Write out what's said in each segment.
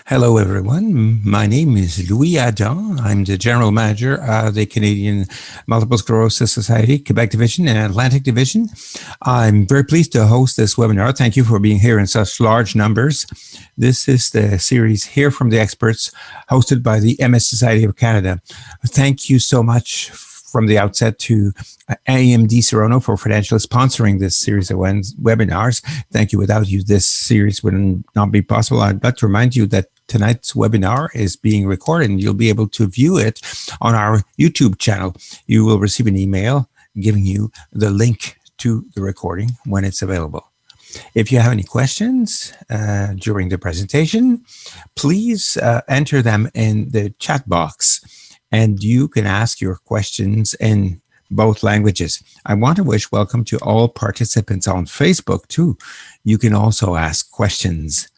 Hello, everyone. My name is Louis Adam. I'm the General Manager of the Canadian Multiple Sclerosis Society, Quebec Division and Atlantic Division. I'm very pleased to host this webinar. Thank you for being here in such large numbers. This is the series Hear from the Experts, hosted by the MS Society of Canada. Thank you so much from the outset to AMD Serrano for financially sponsoring this series of webinars. Thank you. Without you, this series would not be possible. I'd like to remind you that tonight's webinar is being recorded and you'll be able to view it on our YouTube channel. You will receive an email giving you the link to the recording when it's available. If you have any questions during the presentation, please enter them in the chat box. And you can ask your questions in both languages. I want to wish welcome to all participants on Facebook too. You can also ask questions.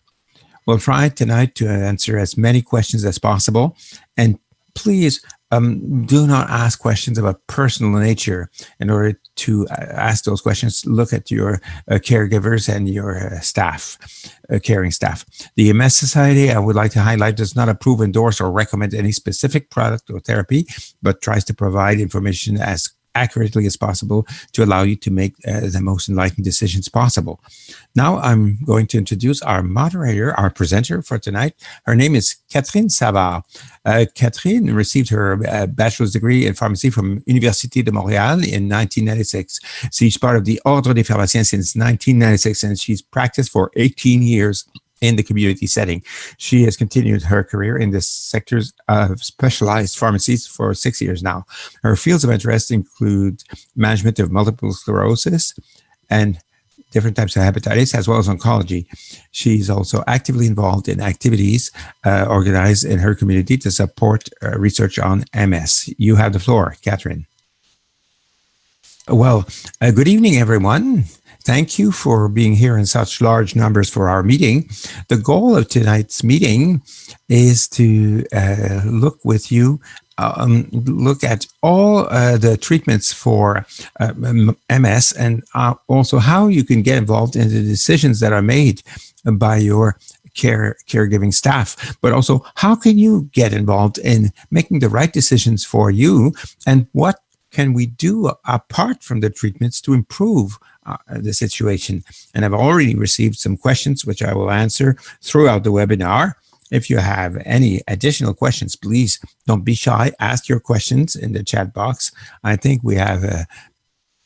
We'll try tonight to answer as many questions as possible. And please do not ask questions of a personal nature. In order to ask those questions, look at your caregivers and your staff, caring staff. The MS Society, I would like to highlight, does not approve, endorse, or recommend any specific product or therapy, but tries to provide information as accurately as possible to allow you to make the most enlightened decisions possible. Now I'm going to introduce our moderator, our presenter for tonight. Her name is Catherine Savard. Catherine received her bachelor's degree in pharmacy from Université de Montréal in 1996. She's part of the Ordre des Pharmaciens since 1996, and she's practiced for 18 years in the community setting. She has continued her career in the sectors of specialized pharmacies for 6 years now. Her fields of interest include management of multiple sclerosis and different types of hepatitis, as well as oncology. She's also actively involved in activities organized in her community to support research on MS. You have the floor, Catherine. Well, good evening, everyone. Thank you for being here in such large numbers for our meeting. The goal of tonight's meeting is to look with you, look at all the treatments for MS and also how you can get involved in the decisions that are made by your caregiving staff, but also how can you get involved in making the right decisions for you, and what can we do apart from the treatments to improve the situation? And I've already received some questions, which I will answer throughout the webinar. If you have any additional questions, please don't be shy. Ask your questions in the chat box. I think we have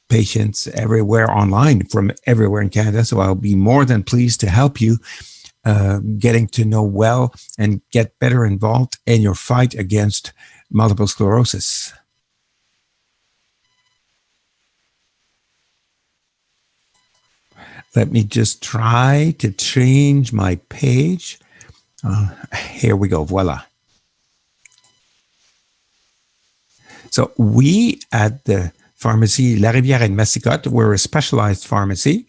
patients everywhere online from everywhere in Canada, so I'll be more than pleased to help you getting to know well and get better involved in your fight against multiple sclerosis. Let me just try to change my page. Here we go, voila. So we at the pharmacy La Rivière and Massicotte, we're a specialized pharmacy.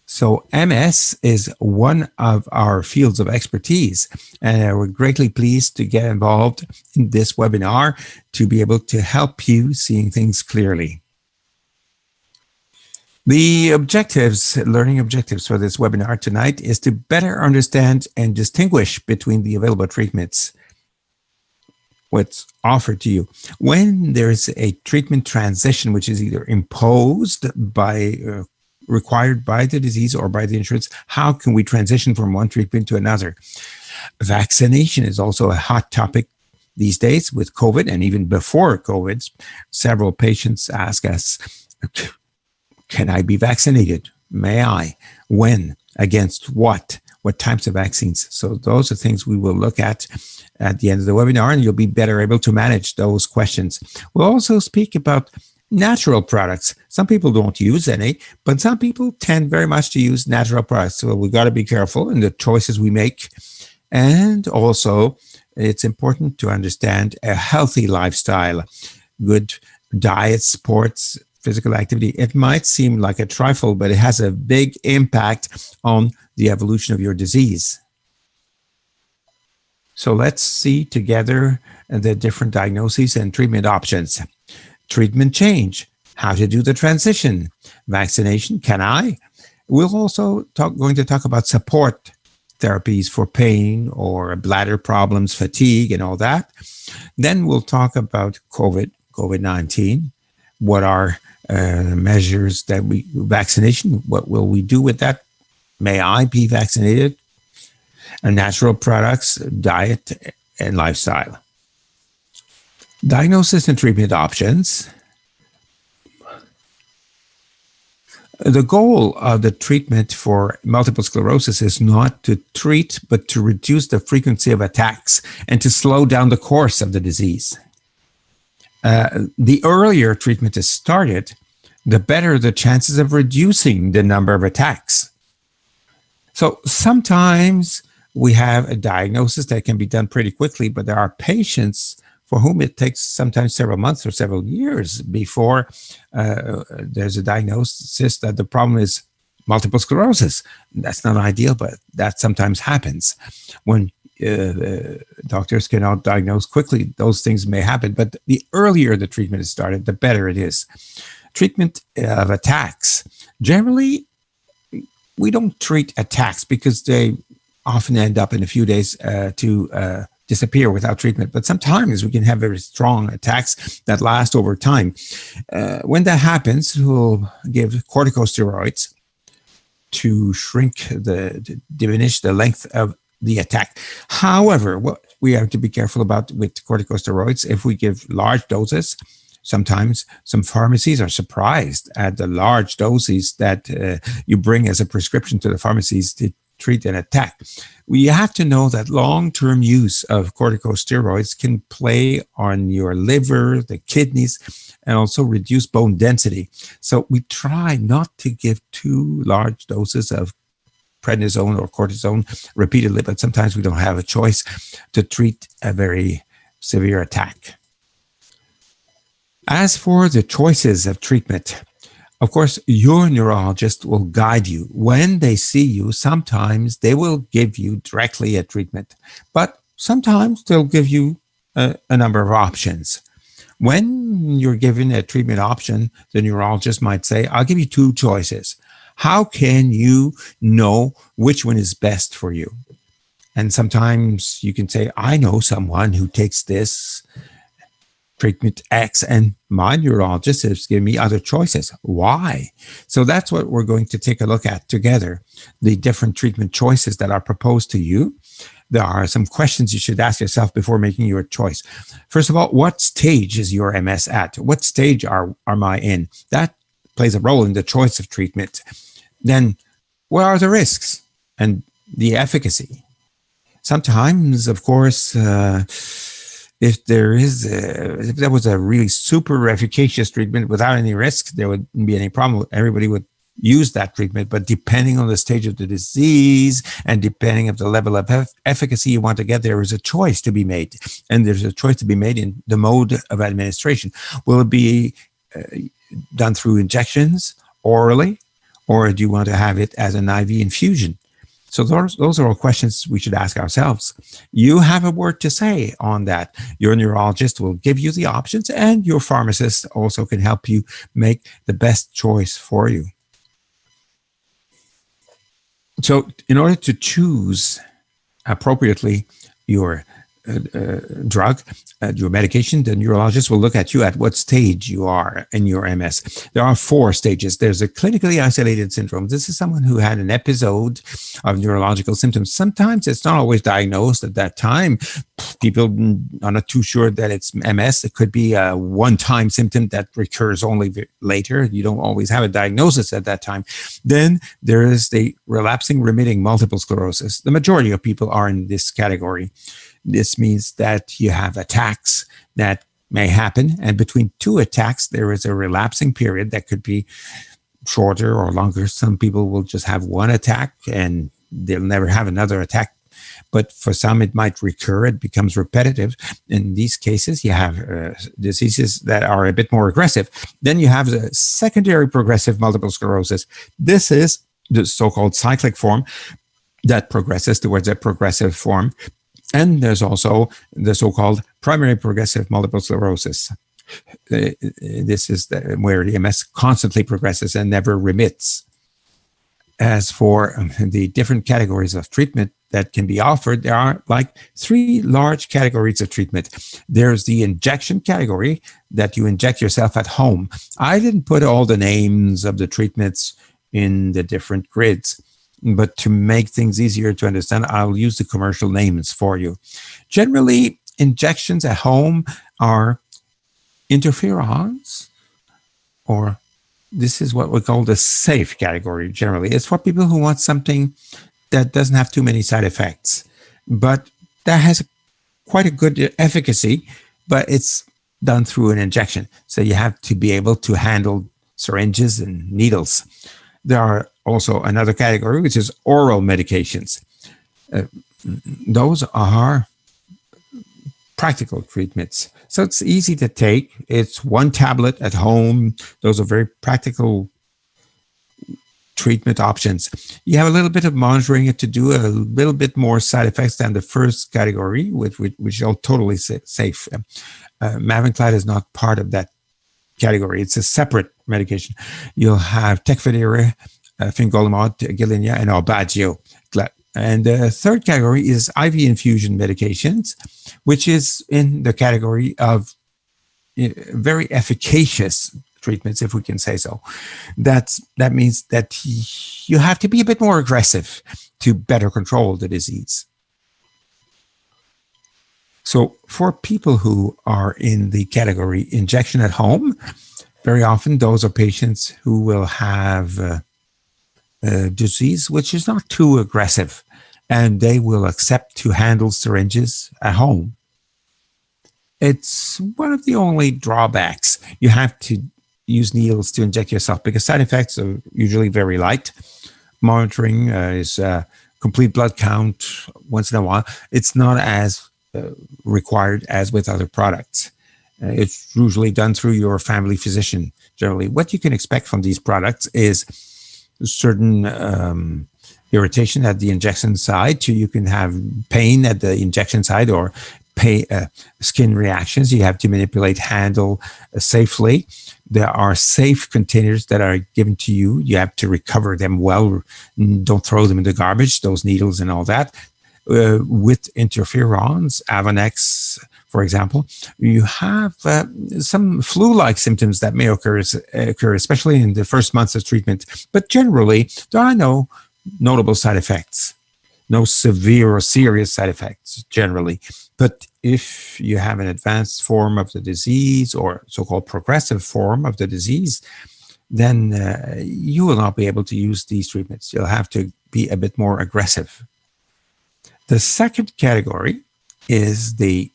So MS is one of our fields of expertise, and we're greatly pleased to get involved in this webinar to be able to help you seeing things clearly. The objectives, learning objectives for this webinar tonight is to better understand and distinguish between the available treatments, what's offered to you. When there's a treatment transition, which is either imposed by, required by the disease or by the insurance, how can we transition from one treatment to another? Vaccination is also a hot topic these days with COVID, and even before COVID, several patients ask us, can I be vaccinated? May I? When? Against what? What types of vaccines? So those are things we will look at the end of the webinar, and you'll be better able to manage those questions. We'll also speak about natural products. Some people don't use any, but some people tend very much to use natural products. So we've got to be careful in the choices we make. And also, it's important to understand a healthy lifestyle, good diet, sports, physical activity. It might seem like a trifle, but it has a big impact on the evolution of your disease. So let's see together the different diagnoses and treatment options. Treatment change, how to do the transition. Vaccination, can I? We'll also going to talk about support therapies for pain or bladder problems, fatigue, and all that. Then we'll talk about COVID-19. What are measures that vaccination? What will we do with that? May I be vaccinated? Natural products, diet, and lifestyle. Diagnosis and treatment options. The goal of the treatment for multiple sclerosis is not to treat, but to reduce the frequency of attacks and to slow down the course of the disease. The earlier treatment is started, the better the chances of reducing the number of attacks. So sometimes we have a diagnosis that can be done pretty quickly, but there are patients for whom it takes sometimes several months or several years before there's a diagnosis that the problem is multiple sclerosis. That's not ideal, but that sometimes happens. When doctors cannot diagnose quickly, those things may happen, but the earlier the treatment is started, the better it is. Treatment of attacks. Generally, we don't treat attacks because they often end up in a few days to disappear without treatment. But sometimes we can have very strong attacks that last over time. When that happens, we'll give corticosteroids to diminish the length of the attack. However, what we have to be careful about with corticosteroids, if we give large doses, sometimes some pharmacies are surprised at the large doses that you bring as a prescription to the pharmacies to treat an attack. We have to know that long-term use of corticosteroids can play on your liver, the kidneys, and also reduce bone density. So we try not to give too large doses of prednisone or cortisone repeatedly, but sometimes we don't have a choice to treat a very severe attack. As for the choices of treatment, of course, your neurologist will guide you. When they see you, sometimes they will give you directly a treatment, but sometimes they'll give you a number of options. When you're given a treatment option, the neurologist might say, I'll give you two choices. How can you know which one is best for you? And sometimes you can say, I know someone who takes this treatment X, and my neurologist has given me other choices. Why? So that's what we're going to take a look at together, the different treatment choices that are proposed to you. There are some questions you should ask yourself before making your choice. First of all, what stage is your MS at? What stage am I in? That plays a role in the choice of treatment. Then, what are the risks and the efficacy? Sometimes, of course, if there was a really super efficacious treatment without any risk, there wouldn't be any problem. Everybody would use that treatment. But depending on the stage of the disease and depending on the level of efficacy you want to get, there is a choice to be made. And there's a choice to be made in the mode of administration. Will it be done through injections, orally, or do you want to have it as an IV infusion? So those are all questions we should ask ourselves. You have a word to say on that. Your neurologist will give you the options, and your pharmacist also can help you make the best choice for you. So in order to choose appropriately your drug, your medication, the neurologist will look at you at what stage you are in your MS. There are 4 stages. There's a clinically isolated syndrome. This is someone who had an episode of neurological symptoms. Sometimes it's not always diagnosed at that time. People are not too sure that it's MS. It could be a one-time symptom that recurs only later. You don't always have a diagnosis at that time. Then there is the relapsing remitting multiple sclerosis. The majority of people are in this category. This means that you have attacks that may happen, and between 2 attacks, there is a relapsing period that could be shorter or longer. Some people will just have 1 attack and they'll never have another attack. But for some, it might recur. It becomes repetitive. In these cases, you have diseases that are a bit more aggressive. Then you have the secondary progressive multiple sclerosis. This is the so-called cyclic form that progresses towards a progressive form. And there's also the so-called primary progressive multiple sclerosis. This is where the MS constantly progresses and never remits. As for the different categories of treatment, that can be offered, there are like three large categories of treatment. There's the injection category that you inject yourself at home. I didn't put all the names of the treatments in the different grids, but to make things easier to understand, I'll use the commercial names for you. Generally, injections at home are interferons, or this is what we call the safe category generally. It's for people who want something that doesn't have too many side effects, but that has quite a good efficacy, but it's done through an injection. So you have to be able to handle syringes and needles. There are also another category, which is oral medications. Those are practical treatments. So it's easy to take. It's one tablet at home. Those are very practical treatment options. You have a little bit of monitoring to do, a little bit more side effects than the first category, which are totally safe. Mavenclad is not part of that category. It's a separate medication. You'll have Tecfidera, Fingolimod, Gilenya, and Aubagio. And the third category is IV infusion medications, which is in the category of very efficacious treatments, if we can say so. That means that you have to be a bit more aggressive to better control the disease. So for people who are in the category injection at home, very often those are patients who will have disease which is not too aggressive, and they will accept to handle syringes at home. It's one of the only drawbacks. You have to use needles to inject yourself because side effects are usually very light. Monitoring is complete blood count once in a while. It's not as required as with other products. It's usually done through your family physician. Generally, what you can expect from these products is certain irritation at the injection site. You can have pain at the injection site or skin reactions. You have to manipulate, handle safely. There are safe containers that are given to you. You have to recover them well. Don't throw them in the garbage, those needles and all that. With interferons, Avonex, for example, you have some flu-like symptoms that may occur, especially in the first months of treatment. But generally, there are no notable side effects, no severe or serious side effects generally. But if you have an advanced form of the disease or so-called progressive form of the disease, then you will not be able to use these treatments. You'll have to be a bit more aggressive. The second category is the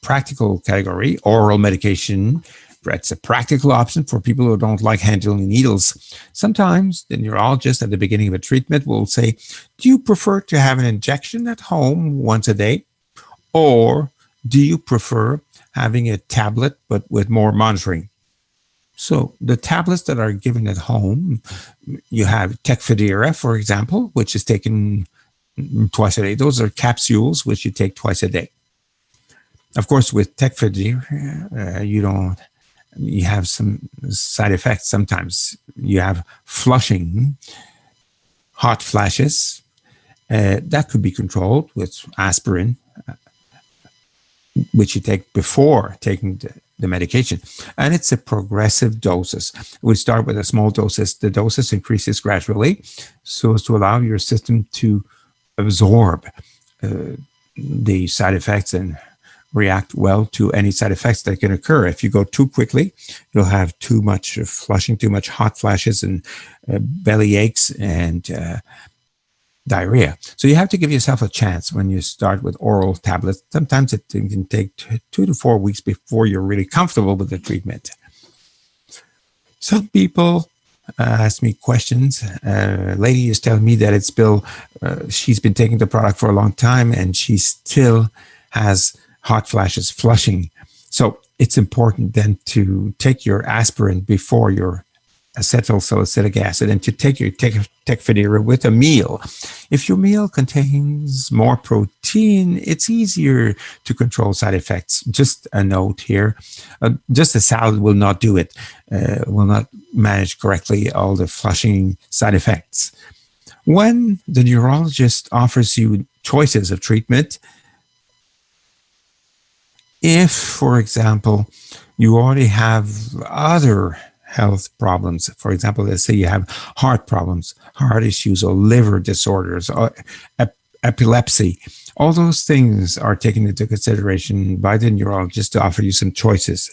practical category, oral medication. It's a practical option for people who don't like handling needles. Sometimes the neurologist at the beginning of a treatment will say, do you prefer to have an injection at home once a day? Or do you prefer having a tablet but with more monitoring? So the tablets that are given at home, you have Tecfidera, for example, which is taken twice a day. Those are capsules which you take twice a day. Of course, with Tecfidera, you have some side effects sometimes. You have flushing, hot flashes. That could be controlled with aspirin, which you take before taking the medication. And it's a progressive doses. We start with a small doses. The doses increases gradually so as to allow your system to absorb the side effects and react well to any side effects that can occur. If you go too quickly, you'll have too much flushing, too much hot flashes and belly aches and diarrhea. So you have to give yourself a chance when you start with oral tablets. Sometimes it can take 2 to 4 weeks before you're really comfortable with the treatment. Some people ask me questions. A lady is telling me that she's been taking the product for a long time and she still has hot flashes, flushing. So it's important then to take your aspirin before your acetylsalicylic acid and to take your Tecfidera with a meal. If your meal contains more protein, it's easier to control side effects. Just a note here, just a salad will not do it, will not manage correctly all the flushing side effects. When the neurologist offers you choices of treatment, if, for example, you already have other health problems, for example, let's say you have heart problems, heart issues, or liver disorders, or epilepsy, all those things are taken into consideration by the neurologist to offer you some choices.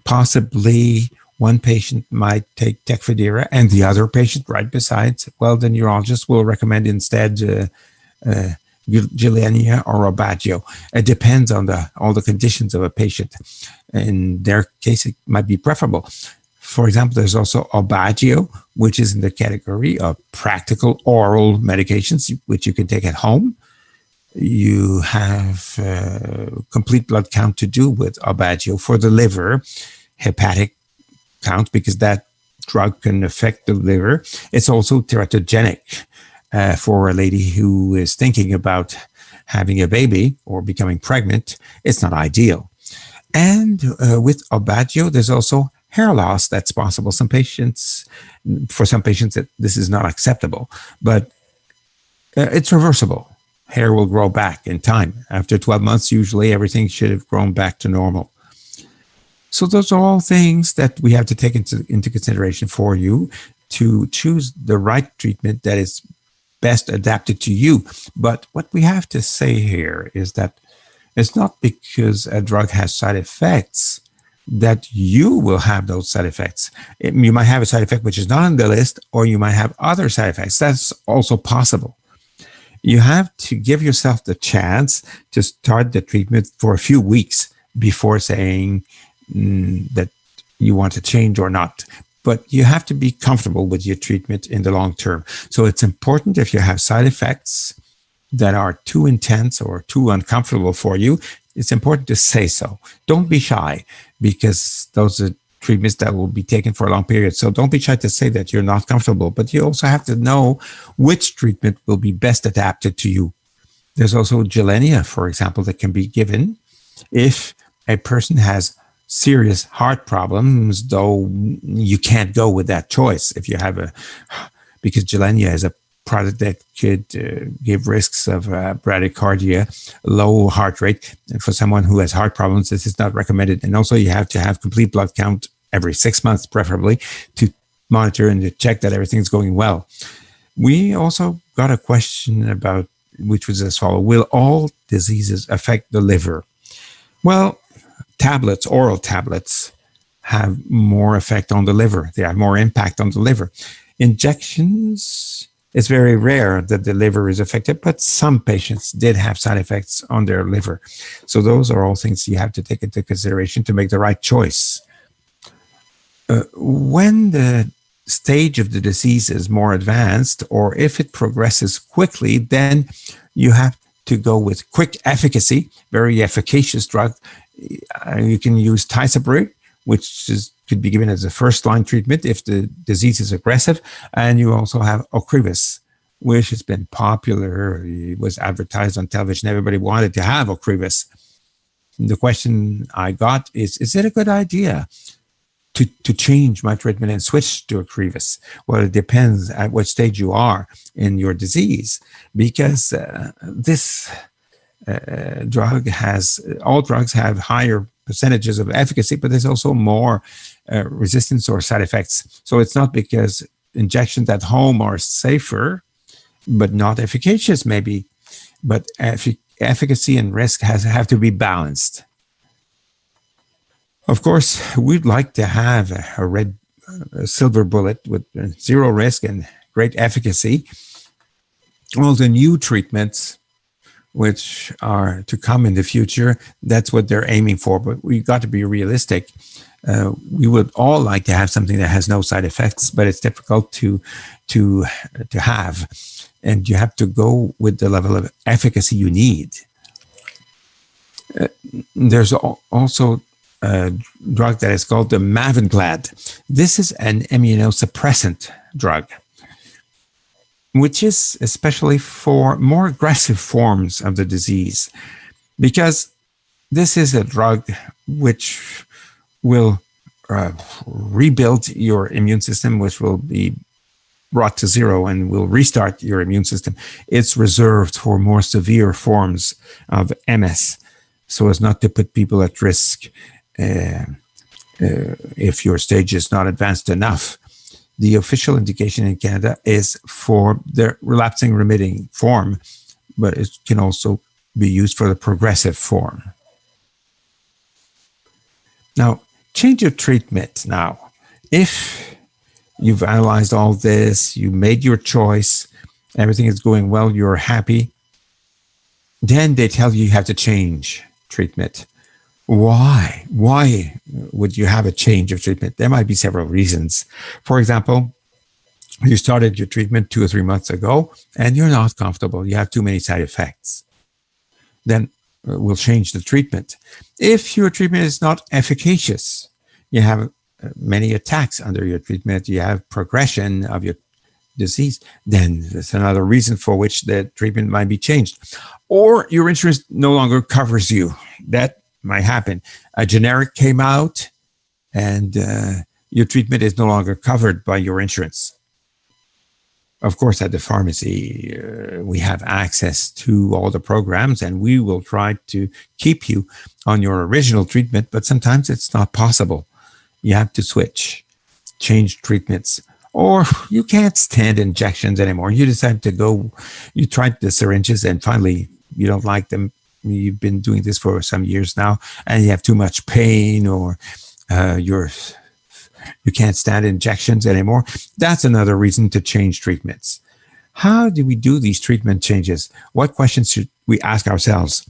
Possibly one patient might take Tecfidera and the other patient right besides, well, the neurologist will recommend instead Gilenya or Aubagio. It depends on all the conditions of a patient. In their case, it might be preferable. For example, there's also Aubagio, which is in the category of practical oral medications, which you can take at home. You have complete blood count to do with Aubagio for the liver, hepatic count, because that drug can affect the liver. It's also teratogenic for a lady who is thinking about having a baby or becoming pregnant. It's not ideal. And with Aubagio, there's also hair loss that's possible. For some patients, this is not acceptable, but it's reversible. Hair will grow back in time. After 12 months, usually everything should have grown back to normal. So those are all things that we have to take into consideration for you to choose the right treatment that is best adapted to you. But what we have to say here is that it's not because a drug has side effects that you will have those side effects. You might have a side effect which is not on the list, or you might have other side effects. That's also possible. You have to give yourself the chance to start the treatment for a few weeks before saying that you want to change or not. But you have to be comfortable with your treatment in the long term. So it's important, if you have side effects that are too intense or too uncomfortable for you, it's important to say so. Don't be shy, because those are treatments that will be taken for a long period. So don't be shy to say that you're not comfortable, but you also have to know which treatment will be best adapted to you. There's also Gilenya, for example, that can be given if a person has serious heart problems, though you can't go with that choice if you have because Gilenya is a product that could give risks of bradycardia, low heart rate. And for someone who has heart problems, this is not recommended. And also you have to have complete blood count every 6 months, preferably, to monitor and to check that everything's going well. We also got a question about, which was as follows: will all diseases affect the liver? Well, oral tablets have more effect on the liver. They have more impact on the liver. Injections, it's very rare that the liver is affected, but some patients did have side effects on their liver. So those are all things you have to take into consideration to make the right choice. When the stage of the disease is more advanced, or if it progresses quickly, then you have to go with quick efficacy, very efficacious drug. You can use Tisabri, which could be given as a first-line treatment if the disease is aggressive. And you also have Ocrevus, which has been popular. It was advertised on television. Everybody wanted to have Ocrevus. And the question I got is it a good idea to change my treatment and switch to Ocrevus? Well, it depends at what stage you are in your disease, because this all drugs have higher percentages of efficacy, but there's also more resistance or side effects. So it's not because injections at home are safer, but not efficacious maybe, but efficacy and risk have to be balanced. Of course, we'd like to have a silver bullet with zero risk and great efficacy. All the new treatments which are to come in the future, that's what they're aiming for. But we've got to be realistic. We would all like to have something that has no side effects, but it's difficult to have. And you have to go with the level of efficacy you need. There's also a drug that is called the Mavenclad. This is an immunosuppressant drug, which is especially for more aggressive forms of the disease, because this is a drug which will rebuild your immune system, which will be brought to zero and will restart your immune system. It's reserved for more severe forms of MS, so as not to put people at risk if your stage is not advanced enough. The official indication in Canada is for the relapsing remitting form, but it can also be used for the progressive form. Now, change of treatment now. If you've analyzed all this, you made your choice, everything is going well, you're happy, then they tell you have to change treatment. Why? Why would you have a change of treatment? There might be several reasons. For example, you started your treatment 2 or 3 months ago and you're not comfortable. You have too many side effects. Then we'll change the treatment. If your treatment is not efficacious, you have many attacks under your treatment, you have progression of your disease, then that's another reason for which the treatment might be changed. Or your insurance no longer covers you. That might happen. A generic came out and your treatment is no longer covered by your insurance. Of course, at the pharmacy, we have access to all the programs and we will try to keep you on your original treatment, but sometimes it's not possible. You have to switch, change treatments, or you can't stand injections anymore. You decide to go, you tried the syringes and finally you don't like them. You've been doing this for some years now and you have too much pain, or you can't stand injections anymore. That's another reason to change treatments. How do we do these treatment changes? What questions should we ask ourselves?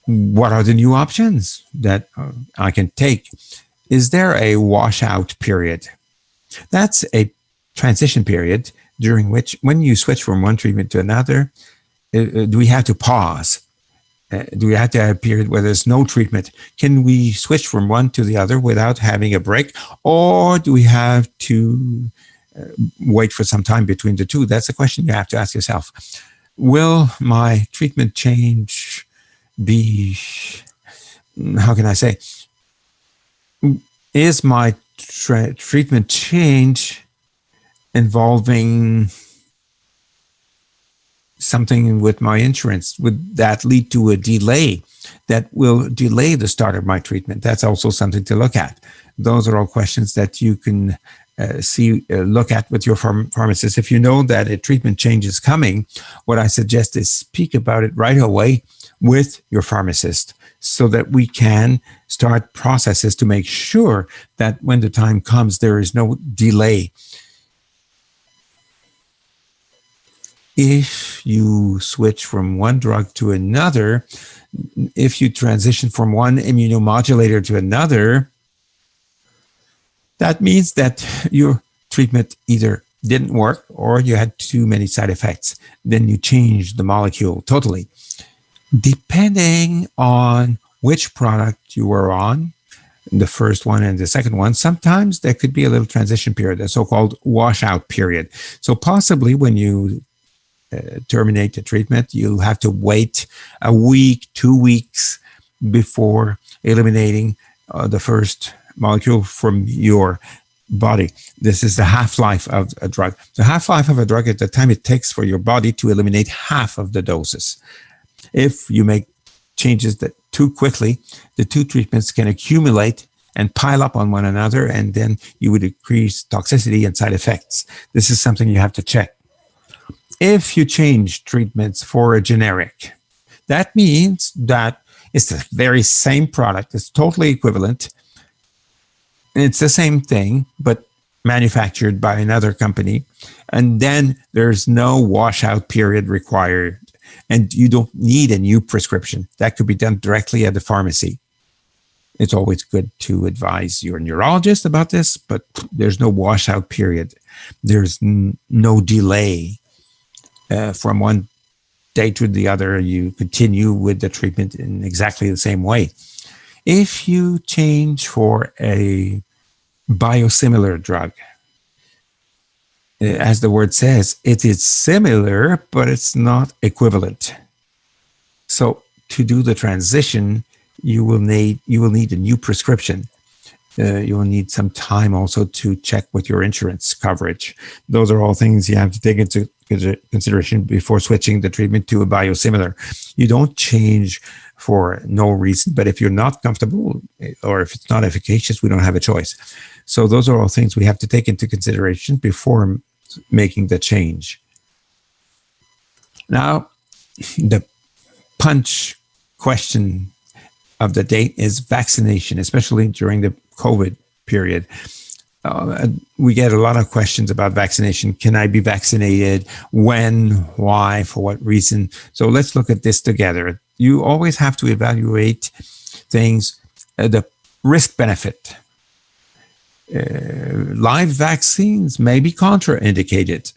What are the new options that I can take? Is there a washout period? That's a transition period during which, when you switch from one treatment to another, do we have to pause? Do we have to have a period where there's no treatment? Can we switch from one to the other without having a break? Or do we have to wait for some time between the two? That's a question you have to ask yourself. Will my treatment change be, how can I say, is my treatment change involving something with my insurance? Would that lead to a delay that will delay the start of my treatment? That's also something to look at. Those are all questions that you can look at with your pharmacist. If you know that a treatment change is coming, what I suggest is speak about it right away with your pharmacist so that we can start processes to make sure that when the time comes, there is no delay. If you switch from one drug to another, if you transition from one immunomodulator to another, that means that your treatment either didn't work or you had too many side effects. Then you change the molecule totally. Depending on which product you were on, the first one and the second one, sometimes there could be a little transition period, a so-called washout period. So possibly when you terminate the treatment, you'll have to wait a week, 2 weeks before eliminating the first molecule from your body. This is the half-life of a drug. The half-life of a drug is the time it takes for your body to eliminate half of the doses. If you make changes that too quickly, the two treatments can accumulate and pile up on one another, and then you would increase toxicity and side effects. This is something you have to check. If you change treatments for a generic, that means that it's the very same product. It's totally equivalent. It's the same thing, but manufactured by another company. And then there's no washout period required. And you don't need a new prescription. That could be done directly at the pharmacy. It's always good to advise your neurologist about this, but there's no washout period. There's no delay. From one day to the other, you continue with the treatment in exactly the same way. If you change for a biosimilar drug, as the word says, it is similar, but it's not equivalent. So to do the transition, you will need a new prescription. You will need some time also to check with your insurance coverage. Those are all things you have to take into consideration before switching the treatment to a biosimilar. You don't change for no reason, but if you're not comfortable or if it's not efficacious, we don't have a choice. So those are all things we have to take into consideration before making the change. Now, the punch question of the date is vaccination, especially during the COVID period. We get a lot of questions about vaccination. Can I be vaccinated? When? Why? For what reason? So let's look at this together. You always have to evaluate things, the risk benefit. Live vaccines may be contraindicated.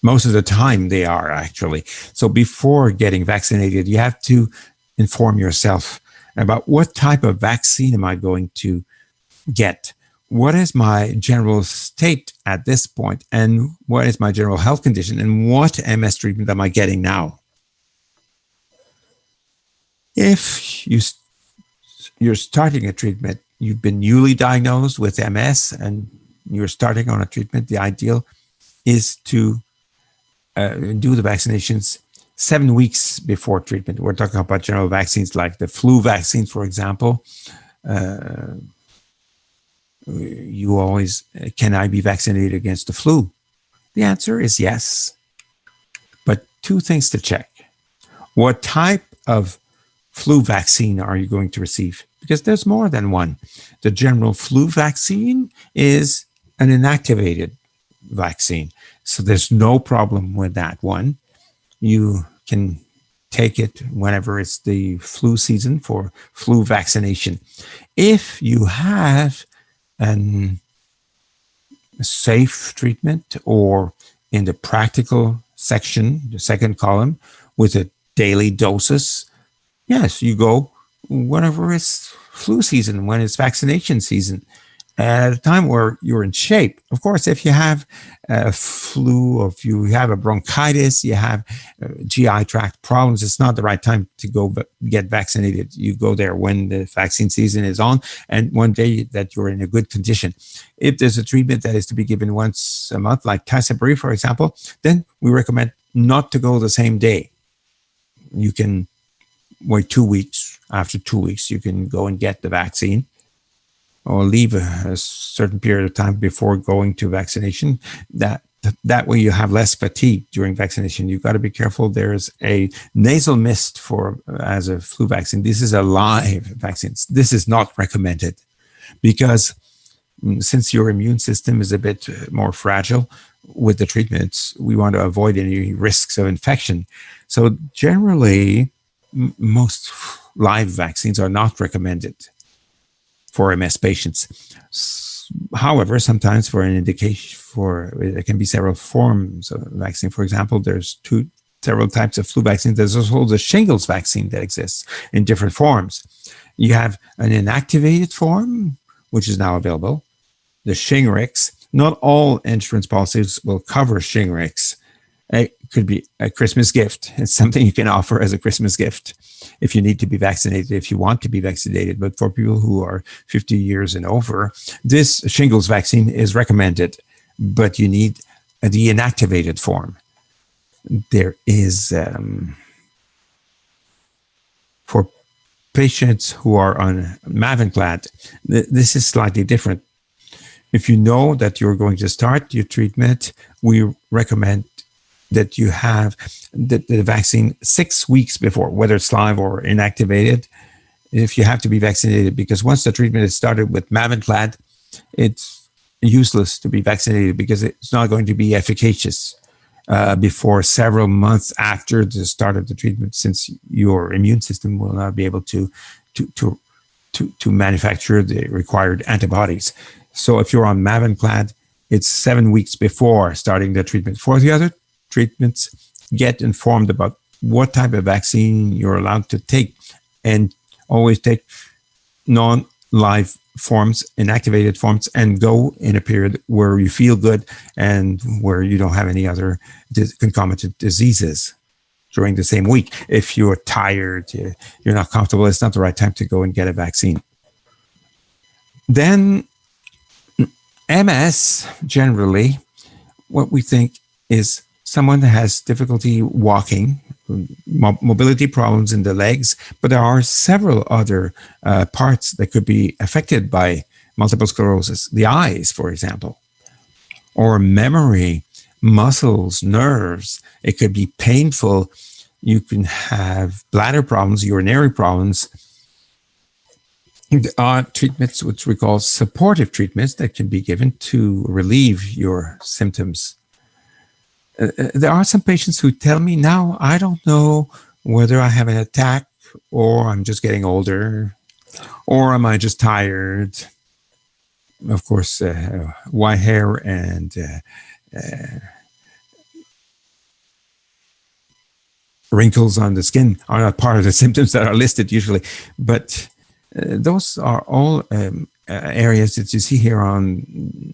Most of the time they are, actually. So before getting vaccinated, you have to inform yourself about what type of vaccine am I going to get? What is my general state at this point? And what is my general health condition? And what MS treatment am I getting now? If you're starting a treatment, you've been newly diagnosed with MS and you're starting on a treatment, the ideal is to do the vaccinations 7 weeks before treatment. We're talking about general vaccines like the flu vaccine, for example. You always, can I be vaccinated against the flu? The answer is yes. But two things to check. What type of flu vaccine are you going to receive? Because there's more than one. The general flu vaccine is an inactivated vaccine. So there's no problem with that one. You can take it whenever it's the flu season for flu vaccination. If you have a safe treatment or in the practical section, the second column, with a daily doses, yes, you go whenever it's flu season, when it's vaccination season, at a time where you're in shape. Of course, if you have a flu or if you have a bronchitis, you have GI tract problems, it's not the right time to go get vaccinated. You go there when the vaccine season is on and one day that you're in a good condition. If there's a treatment that is to be given once a month, like Tysabri, for example, then we recommend not to go the same day. You can wait 2 weeks. After 2 weeks, you can go and get the vaccine, or leave a certain period of time before going to vaccination. That way you have less fatigue during vaccination. You've got to be careful. There's a nasal mist as a flu vaccine. This is a live vaccine. This is not recommended because since your immune system is a bit more fragile with the treatments, we want to avoid any risks of infection. So generally, most live vaccines are not recommended for MS patients. However, sometimes for an indication, there can be several forms of vaccine. For example, there's several types of flu vaccine. There's also the shingles vaccine that exists in different forms. You have an inactivated form, which is now available, the Shingrix. Not all insurance policies will cover Shingrix. It could be a Christmas gift. It's something you can offer as a Christmas gift if you need to be vaccinated, if you want to be vaccinated. But for people who are 50 years and over, this shingles vaccine is recommended, but you need the inactivated form. There is, for patients who are on Mavenclad, this is slightly different. If you know that you're going to start your treatment, we recommend that you have the vaccine 6 weeks before, whether it's live or inactivated, if you have to be vaccinated, because once the treatment is started with Mavenclad, it's useless to be vaccinated because it's not going to be efficacious before several months after the start of the treatment, since your immune system will not be able to manufacture the required antibodies. So if you're on Mavenclad, it's 7 weeks before starting the treatment. For the other treatments, get informed about what type of vaccine you're allowed to take, and always take non-live forms, inactivated forms, and go in a period where you feel good and where you don't have any other concomitant diseases during the same week. If you're tired, you're not comfortable, it's not the right time to go and get a vaccine. Then MS, generally, what we think is someone that has difficulty walking, mobility problems in the legs, but there are several other parts that could be affected by multiple sclerosis. The eyes, for example, or memory, muscles, nerves. It could be painful. You can have bladder problems, urinary problems. There are treatments which we call supportive treatments that can be given to relieve your symptoms. There are some patients who tell me now, I don't know whether I have an attack or I'm just getting older or am I just tired. Of course, white hair and wrinkles on the skin are not part of the symptoms that are listed usually, but those are all areas that you see here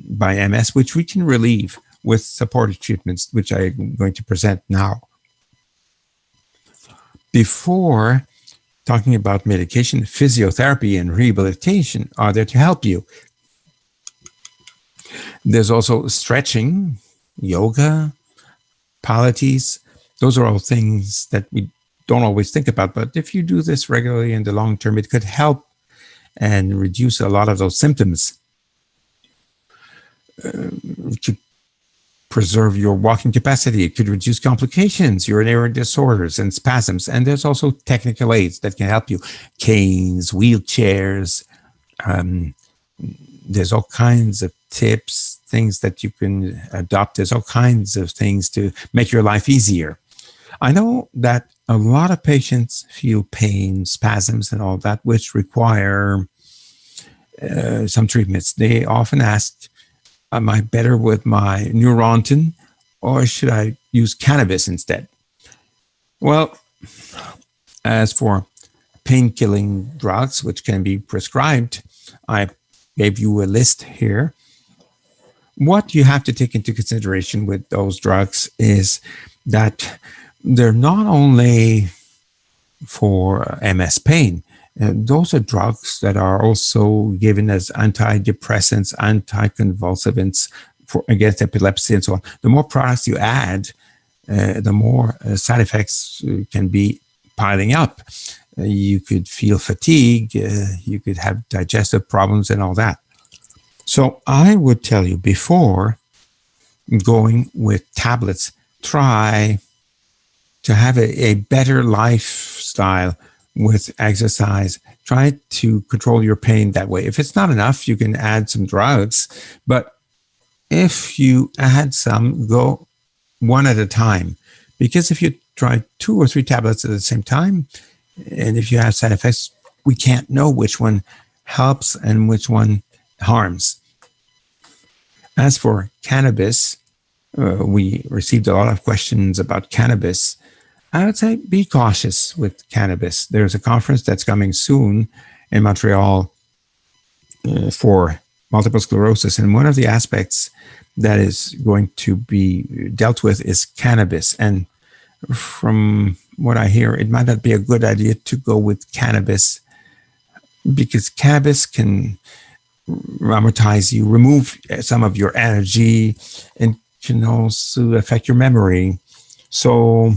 by MS, which we can relieve with supportive treatments, which I'm going to present now. Before talking about medication, physiotherapy and rehabilitation are there to help you. There's also stretching, yoga, Pilates. Those are all things that we don't always think about, but if you do this regularly in the long term, it could help and reduce a lot of those symptoms. It could preserve your walking capacity. It could reduce complications, urinary disorders, and spasms. And there's also technical aids that can help you. Canes, wheelchairs. There's all kinds of tips, things that you can adopt. There's all kinds of things to make your life easier. I know that a lot of patients feel pain, spasms, and all that, which require some treatments. They often ask, am I better with my Neurontin, or should I use cannabis instead? Well, as for pain-killing drugs, which can be prescribed, I gave you a list here. What you have to take into consideration with those drugs is that they're not only for MS pain. Those are drugs that are also given as antidepressants, anticonvulsivants against epilepsy and so on. The more products you add, the more side effects can be piling up. You could feel fatigue, you could have digestive problems and all that. So I would tell you, before going with tablets, try to have a better lifestyle with exercise. Try to control your pain that way. If it's not enough, you can add some drugs. But if you add some, go one at a time. Because if you try 2 or 3 tablets at the same time, and if you have side effects, we can't know which one helps and which one harms. As for cannabis, we received a lot of questions about cannabis. I would say be cautious with cannabis. There's a conference that's coming soon in Montreal for multiple sclerosis, and one of the aspects that is going to be dealt with is cannabis. And from what I hear, it might not be a good idea to go with cannabis, because cannabis can traumatize you, remove some of your energy, and can also affect your memory. So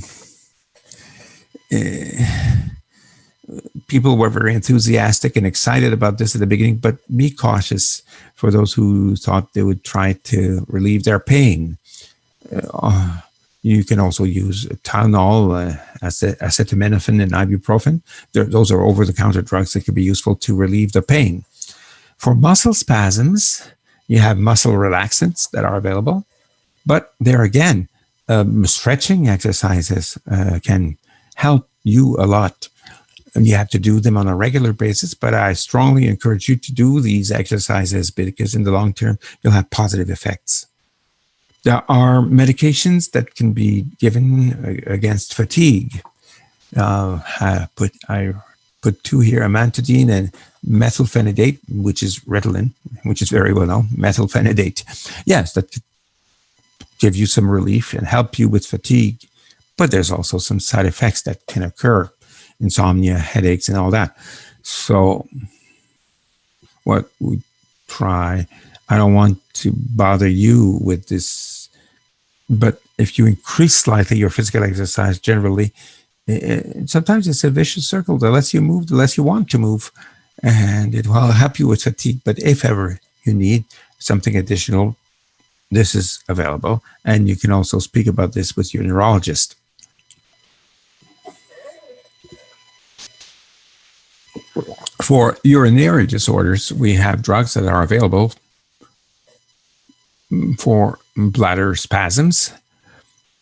people were very enthusiastic and excited about this at the beginning, but be cautious for those who thought they would try to relieve their pain. You can also use Tylenol, acetaminophen, and ibuprofen. Those are over-the-counter drugs that can be useful to relieve the pain. For muscle spasms, you have muscle relaxants that are available. But there again, stretching exercises can help you a lot. And you have to do them on a regular basis, but I strongly encourage you to do these exercises, because in the long term, you'll have positive effects. There are medications that can be given against fatigue. I put 2 here, amantadine and methylphenidate, which is Ritalin, which is very well known, methylphenidate. Yes, that could give you some relief and help you with fatigue, but there's also some side effects that can occur, insomnia, headaches, and all that. So what we try. I don't want to bother you with this, but if you increase slightly your physical exercise generally, sometimes it's a vicious circle. The less you move, the less you want to move, and it will help you with fatigue. But if ever you need something additional, this is available, and you can also speak about this with your neurologist. For urinary disorders, we have drugs that are available for bladder spasms.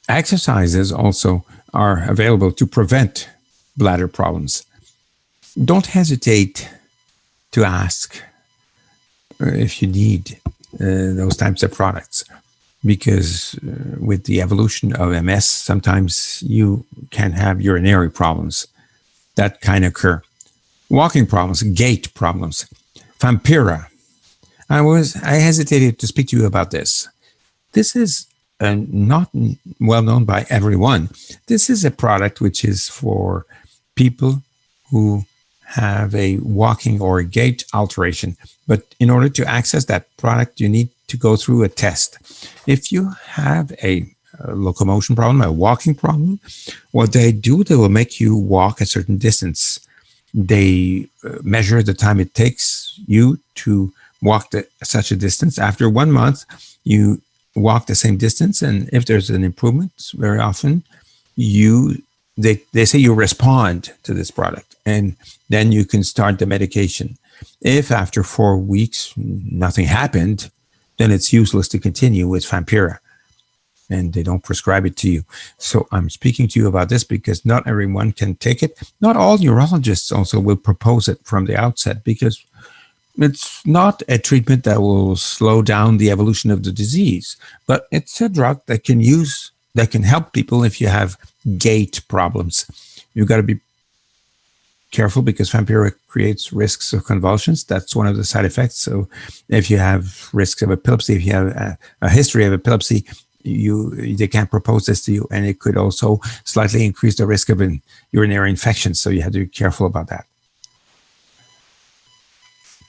Exercises also are available to prevent bladder problems. Don't hesitate to ask if you need those types of products, because with the evolution of MS, sometimes you can have urinary problems that can occur. Walking problems, gait problems, Vampira. I hesitated to speak to you about this. This is not well known by everyone. This is a product which is for people who have a walking or a gait alteration. But in order to access that product, you need to go through a test. If you have a locomotion problem, a walking problem, what they do, they will make you walk a certain distance. They measure the time it takes you to walk such a distance. After 1 month, you walk the same distance, and if there's an improvement, very often they say you respond to this product, and then you can start the medication. If after 4 weeks nothing happened, then it's useless to continue with Vampira, and they don't prescribe it to you. So I'm speaking to you about this because not everyone can take it. Not all neurologists also will propose it from the outset, because it's not a treatment that will slow down the evolution of the disease, but it's a drug that can help people if you have gait problems. You've got to be careful because Vampira creates risks of convulsions. That's one of the side effects. So if you have risks of epilepsy, if you have a history of epilepsy, they can't propose this to you, and it could also slightly increase the risk of urinary infections. So you have to be careful about that.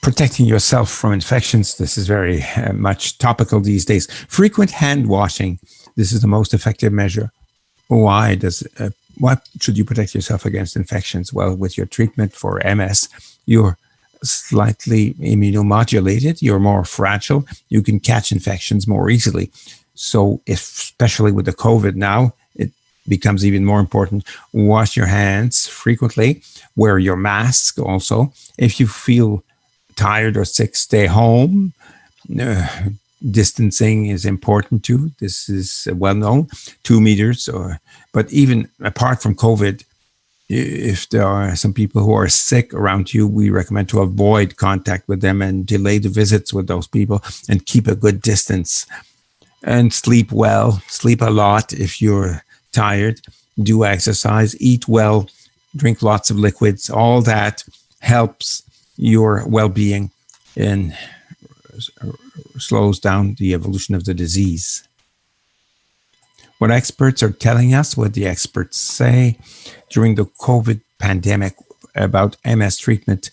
Protecting yourself from infections. This is very much topical these days. Frequent hand washing. This is the most effective measure. Why should you protect yourself against infections? Well, with your treatment for MS, you're slightly immunomodulated. You're more fragile. You can catch infections more easily. So especially with the COVID now, it becomes even more important. Wash your hands frequently. Wear your mask also. If you feel tired or sick, stay home. Distancing is important too. This is well known, 2 meters. But even apart from COVID, if there are some people who are sick around you, we recommend to avoid contact with them and delay the visits with those people and keep a good distance. And sleep well, sleep a lot if you're tired, do exercise, eat well, drink lots of liquids. All that helps your well-being and slows down the evolution of the disease. What experts are telling us, what the experts say during the COVID pandemic about MS treatment,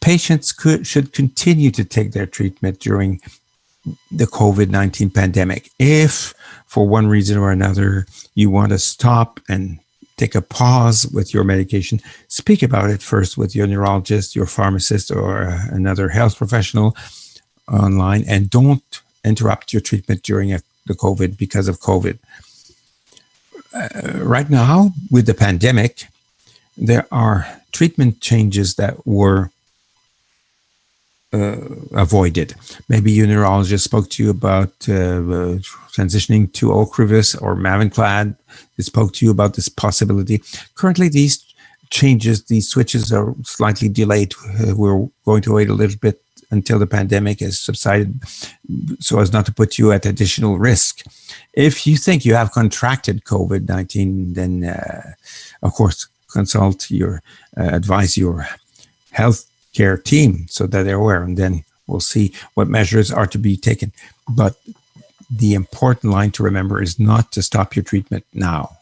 patients should continue to take their treatment during the COVID-19 pandemic. If for one reason or another you want to stop and take a pause with your medication, speak about it first with your neurologist, your pharmacist, or another health professional online, and don't interrupt your treatment during the COVID because of COVID. Right now, with the pandemic, there are treatment changes that were avoided. Maybe your neurologist spoke to you about transitioning to Ocrevus or Mavenclad. They spoke to you about this possibility. Currently, these changes, these switches are slightly delayed. We're going to wait a little bit until the pandemic has subsided so as not to put you at additional risk. If you think you have contracted COVID-19, then of course, advise your health care team so that they're aware, and then we'll see what measures are to be taken. But the important line to remember is not to stop your treatment now.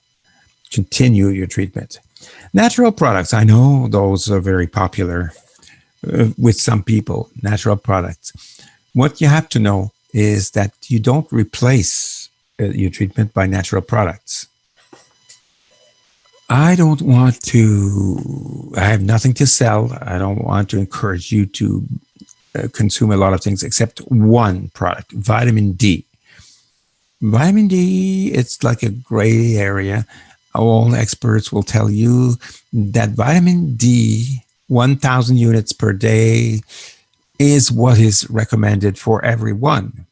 Continue your treatment. Natural products, I know those are very popular with some people, natural products. What you have to know is that you don't replace your treatment by natural products. I don't want to, I have nothing to sell. I don't want to encourage you to consume a lot of things except one product, vitamin D. Vitamin D, it's like a gray area. All experts will tell you that vitamin D, 1,000 units per day, is what is recommended for everyone.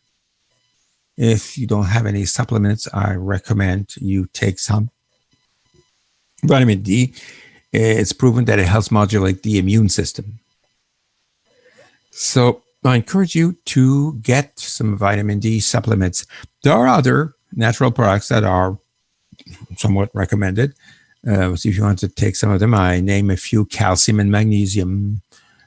If you don't have any supplements, I recommend you take some vitamin D. It's proven that it helps modulate the immune system. So I encourage you to get some vitamin D supplements. There are other natural products that are somewhat recommended. So if you want to take some of them, I name a few: calcium and magnesium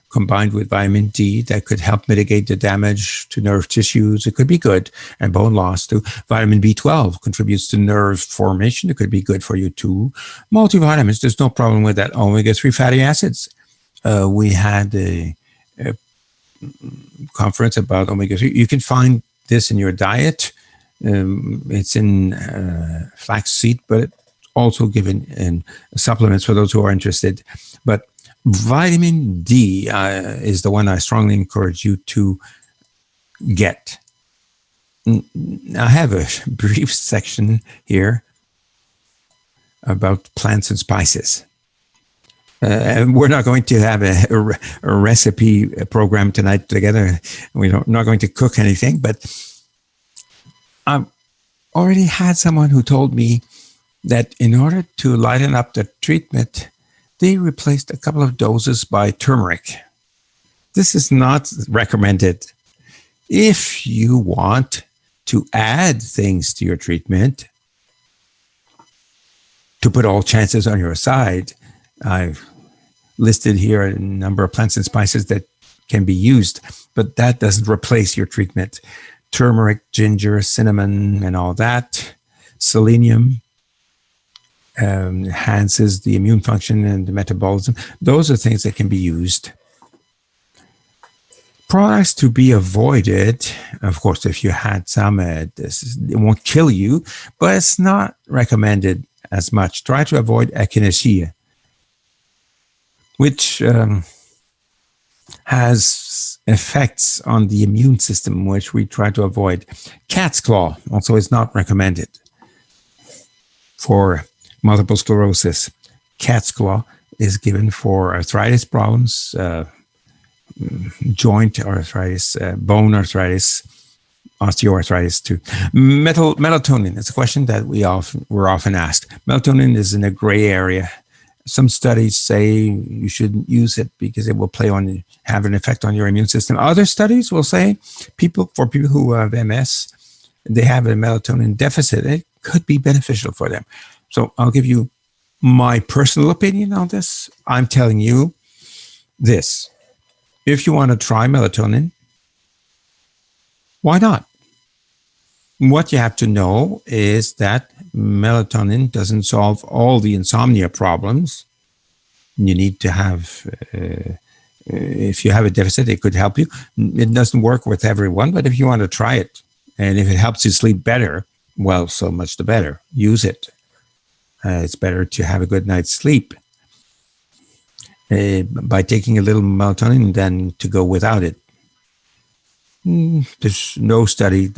combined with vitamin D that could help mitigate the damage to nerve tissues. It could be good. And bone loss too. Vitamin B12 contributes to nerve formation. It could be good for you too. Multivitamins, there's no problem with that. Omega-3 fatty acids. We had a conference about omega-3. You can find this in your diet. It's in flaxseed, but it's also given in supplements for those who are interested. But vitamin D is the one I strongly encourage you to get. I have a brief section here about plants and spices. We're not going to have a recipe program tonight together. We're not going to cook anything, but I've already had someone who told me that in order to lighten up the treatment, they replaced a couple of doses by turmeric. This is not recommended. If you want to add things to your treatment, to put all chances on your side, I've listed here a number of plants and spices that can be used, but that doesn't replace your treatment. Turmeric, ginger, cinnamon, and all that. Selenium enhances the immune function and the metabolism. Those are things that can be used. Products to be avoided, of course, if you had some, it won't kill you, but it's not recommended as much. Try to avoid echinacea, which has effects on the immune system, which we try to avoid. Cat's claw also is not recommended for multiple sclerosis. Cat's claw is given for arthritis problems, joint arthritis, bone arthritis, osteoarthritis too. Melatonin is a question that we're often asked. Melatonin is in a gray area. Some studies say you shouldn't use it because it will have an effect on your immune system. Other studies will say for people who have MS, they have a melatonin deficit. It could be beneficial for them. So I'll give you my personal opinion on this. I'm telling you this. If you want to try melatonin, why not? What you have to know is that melatonin doesn't solve all the insomnia problems. You need to have, if you have a deficit, it could help you. It doesn't work with everyone, but if you want to try it, and if it helps you sleep better, well, so much the better. Use it. It's better to have a good night's sleep by taking a little melatonin than to go without it. There's no studies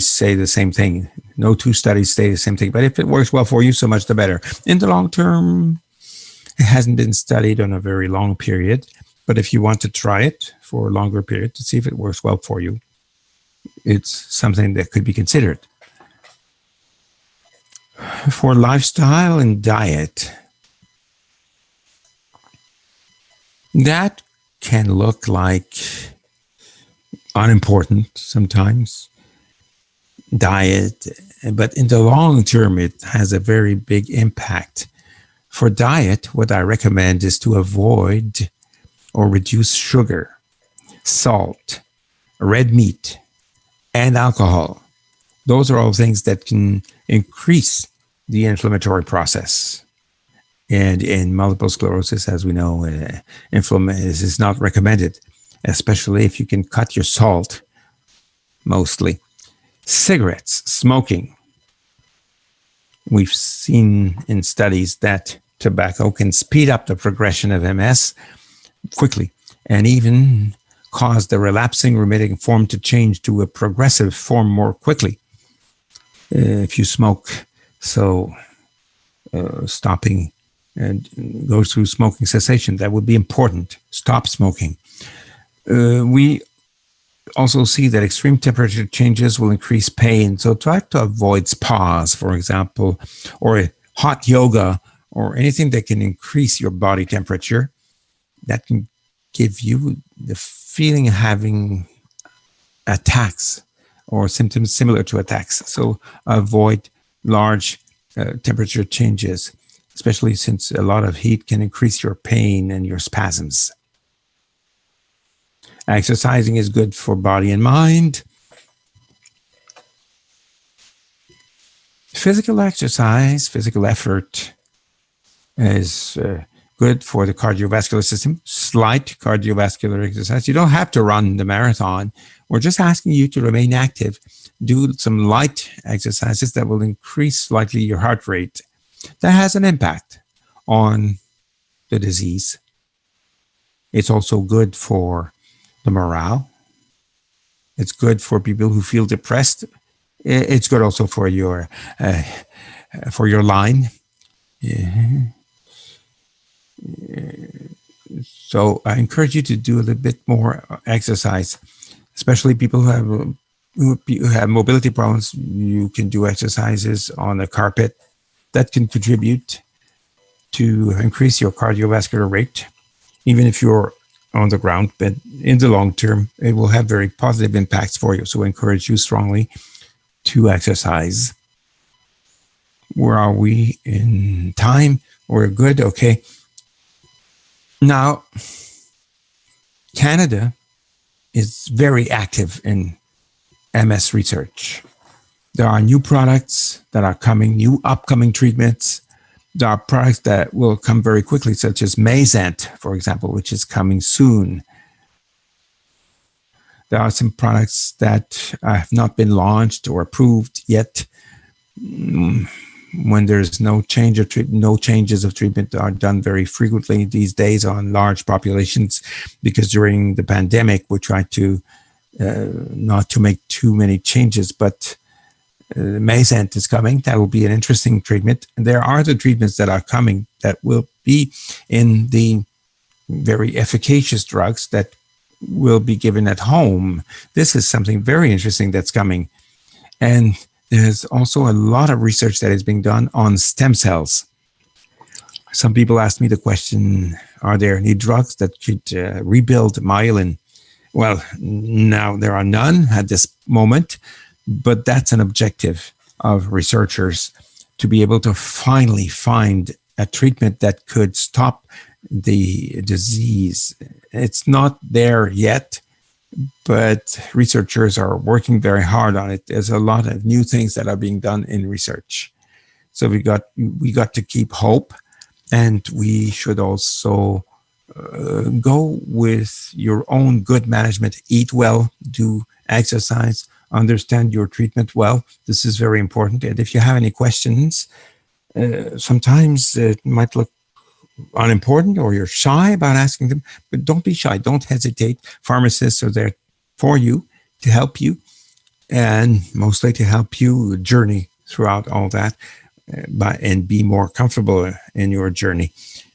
say the same thing. No two studies say the same thing. But if it works well for you, so much the better. In the long term, it hasn't been studied on a very long period. But if you want to try it for a longer period to see if it works well for you, it's something that could be considered. For lifestyle and diet, that can look like unimportant sometimes, diet, but in the long term, it has a very big impact. For diet, what I recommend is to avoid or reduce sugar, salt, red meat, and alcohol. Those are all things that can increase the inflammatory process. And in multiple sclerosis, as we know, inflammation is not recommended. especially if you can cut your salt, mostly. Cigarettes, smoking. We've seen in studies that tobacco can speed up the progression of MS quickly and even cause the relapsing remitting form to change to a progressive form more quickly if you smoke. So stopping and go through smoking cessation, that would be important. Stop smoking. We also see that extreme temperature changes will increase pain. So try to avoid spas, for example, or hot yoga, or anything that can increase your body temperature. That can give you the feeling of having attacks or symptoms similar to attacks. So avoid large temperature changes, especially since a lot of heat can increase your pain and your spasms. Exercising is good for body and mind. Physical exercise, physical effort is good for the cardiovascular system. Slight cardiovascular exercise. You don't have to run the marathon. We're just asking you to remain active. Do some light exercises that will increase slightly your heart rate. That has an impact on the disease. It's also good for the morale. It's good for people who feel depressed. It's good also for your line. So I encourage you to do a little bit more exercise, especially people who have mobility problems. You can do exercises on a carpet that can contribute to increase your cardiovascular rate, even if you're on the ground, but in the long term, it will have very positive impacts for you. So I encourage you strongly to exercise. Where are we in time? We're good. Okay. Now, Canada is very active in MS research. There are new products that are coming, new upcoming treatments. There are products that will come very quickly, such as Mayzent, for example, which is coming soon. There are some products that have not been launched or approved yet. When there's no change of treatment, no changes of treatment are done very frequently these days on large populations, because during the pandemic we tried to not to make too many changes, but Mayzent is coming. That will be an interesting treatment. And there are the treatments that are coming that will be in the very efficacious drugs that will be given at home. This is something very interesting that's coming. And there's also a lot of research that is being done on stem cells. Some people ask me the question, are there any drugs that could rebuild myelin? Well, now there are none at this moment, but that's an objective of researchers, to be able to finally find a treatment that could stop the disease. It's not there yet, but researchers are working very hard on it. There's a lot of new things that are being done in research. So we got to keep hope, and we should also go with your own good management. Eat well, do exercise, understand your treatment well. This is very important. And if you have any questions, sometimes it might look unimportant or you're shy about asking them, but don't be shy. Don't hesitate. Pharmacists are there for you, to help you, and mostly to help you journey throughout all that and be more comfortable in your journey.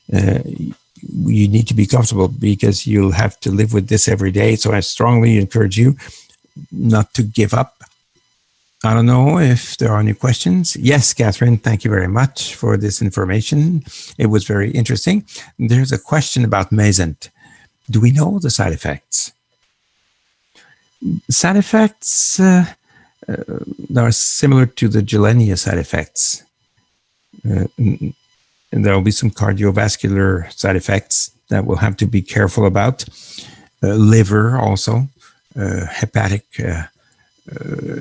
You need to be comfortable because you'll have to live with this every day. So I strongly encourage you not to give up. I don't know if there are any questions. Yes, Catherine, thank you very much for this information. It was very interesting. There's a question about Mayzent. Do we know the side effects? Side effects are similar to the Gilenya side effects. And there will be some cardiovascular side effects that we'll have to be careful about. Liver also, hepatic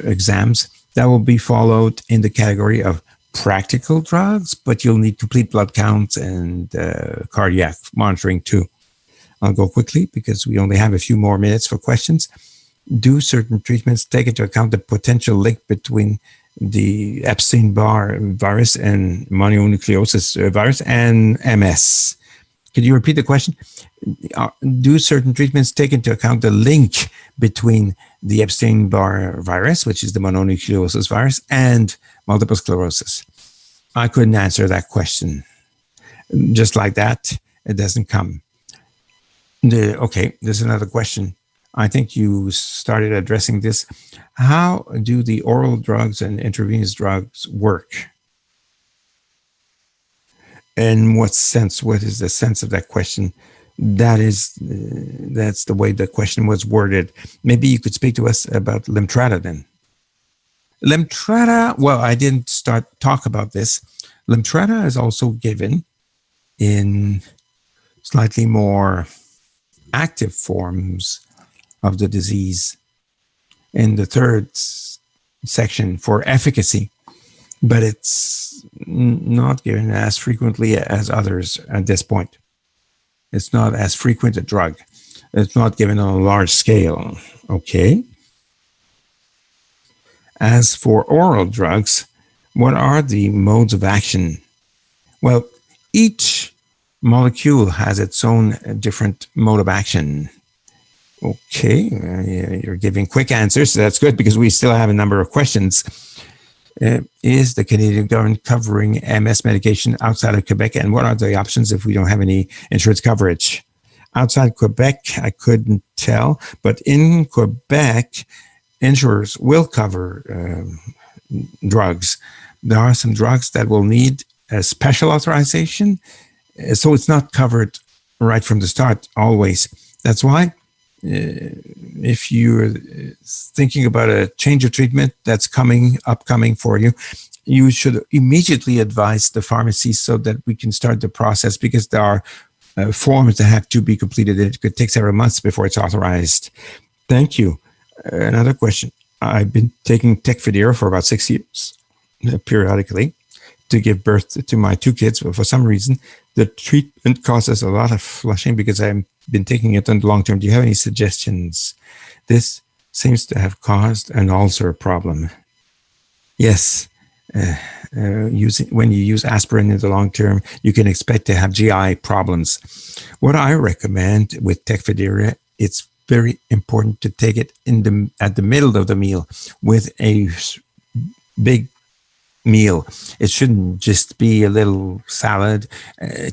exams. That will be followed in the category of practical drugs, but you'll need complete blood counts and cardiac monitoring too. I'll go quickly because we only have a few more minutes for questions. Do certain treatments take into account the potential link between the Epstein-Barr virus and mononucleosis virus and MS? Could you repeat the question? Do certain treatments take into account the link between the Epstein-Barr virus, which is the mononucleosis virus, and multiple sclerosis? I couldn't answer that question. Just like that, it doesn't come. Okay, there's another question. I think you started addressing this. How do the oral drugs and intravenous drugs work? In what sense? What is the sense of that question? That's the way the question was worded. Maybe you could speak to us about Lemtrada then. Lemtrada, well, I didn't talk about this. Lemtrada is also given in slightly more active forms of the disease in the third section for efficacy, but it's not given as frequently as others at this point. It's not as frequent a drug. It's not given on a large scale. Okay. As for oral drugs, what are the modes of action? Well, each molecule has its own different mode of action. Okay, you're giving quick answers, so that's good because we still have a number of questions. Is the Canadian government covering MS medication outside of Quebec, and what are the options if we don't have any insurance coverage? Outside Quebec, I couldn't tell, but in Quebec, insurers will cover drugs. There are some drugs that will need a special authorization, so it's not covered right from the start always. That's why if you're thinking about a change of treatment that's upcoming for you, you should immediately advise the pharmacy so that we can start the process, because there are forms that have to be completed. It could take several months before it's authorized. Thank you. Another question. I've been taking Tecfidera for about 6 years, periodically, to give birth to my 2 kids, but for some reason, the treatment causes a lot of flushing because I've been taking it on the long term. Do you have any suggestions? This seems to have caused an ulcer problem. Yes, when you use aspirin in the long term, you can expect to have GI problems. What I recommend with Tecfidera, it's very important to take it at the middle of the meal with a big meal. It shouldn't just be a little salad.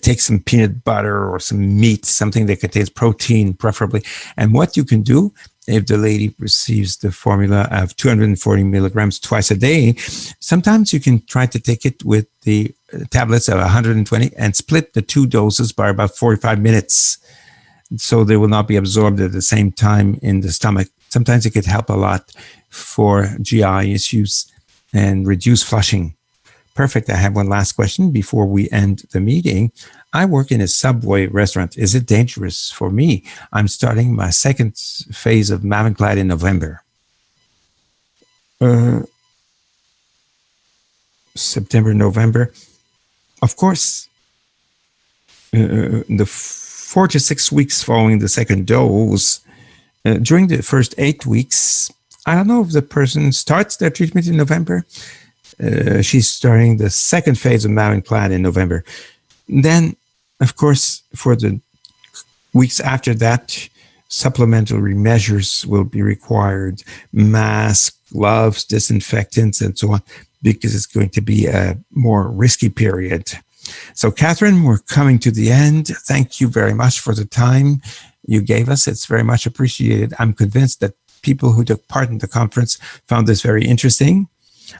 Take some peanut butter or some meat, something that contains protein preferably. And what you can do, if the lady receives the formula of 240 milligrams twice a day, sometimes you can try to take it with the tablets of 120 and split the 2 doses by about 45 minutes. So they will not be absorbed at the same time in the stomach. Sometimes it could help a lot for GI issues and reduce flushing. Perfect. I have one last question before we end the meeting. I work in a Subway restaurant. Is it dangerous for me? I'm starting my second phase of Mavenclad in November. September, November. Of course, the 4 to 6 weeks following the second dose, during the first 8 weeks, I don't know if the person starts their treatment in November. She's starting the second phase of Mavenclad in November. Then, of course, for the weeks after that, supplementary measures will be required. Masks, gloves, disinfectants, and so on, because it's going to be a more risky period. So, Catherine, we're coming to the end. Thank you very much for the time you gave us. It's very much appreciated. I'm convinced that people who took part in the conference found this very interesting.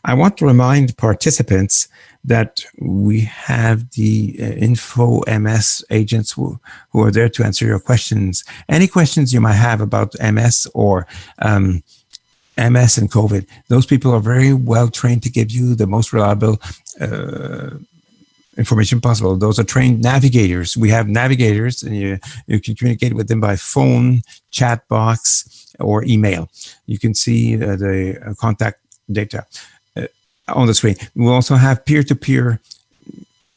I want to remind participants that we have the Info MS agents who are there to answer your questions. Any questions you might have about MS or MS and COVID, those people are very well trained to give you the most reliable information possible. Those are trained navigators. We have navigators, and you can communicate with them by phone, chat box, or email. You can see the contact data on the screen. We'll also have peer-to-peer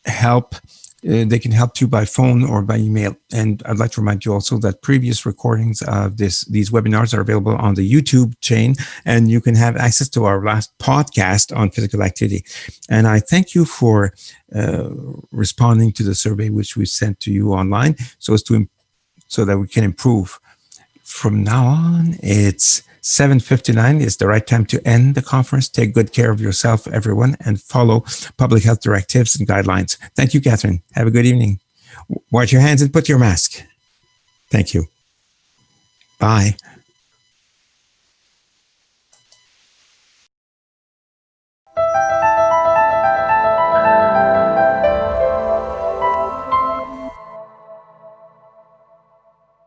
help they can help you by phone or by email. And I'd like to remind you also that previous recordings of these webinars are available on the YouTube chain, and you can have access to our last podcast on physical activity. And I thank you for responding to the survey which we sent to you online, so that we can improve. From now on, it's 7:59 is the right time to end the conference. Take good care of yourself, everyone, and follow public health directives and guidelines. Thank you, Catherine. Have a good evening. Wash your hands and put your mask. Thank you. Bye.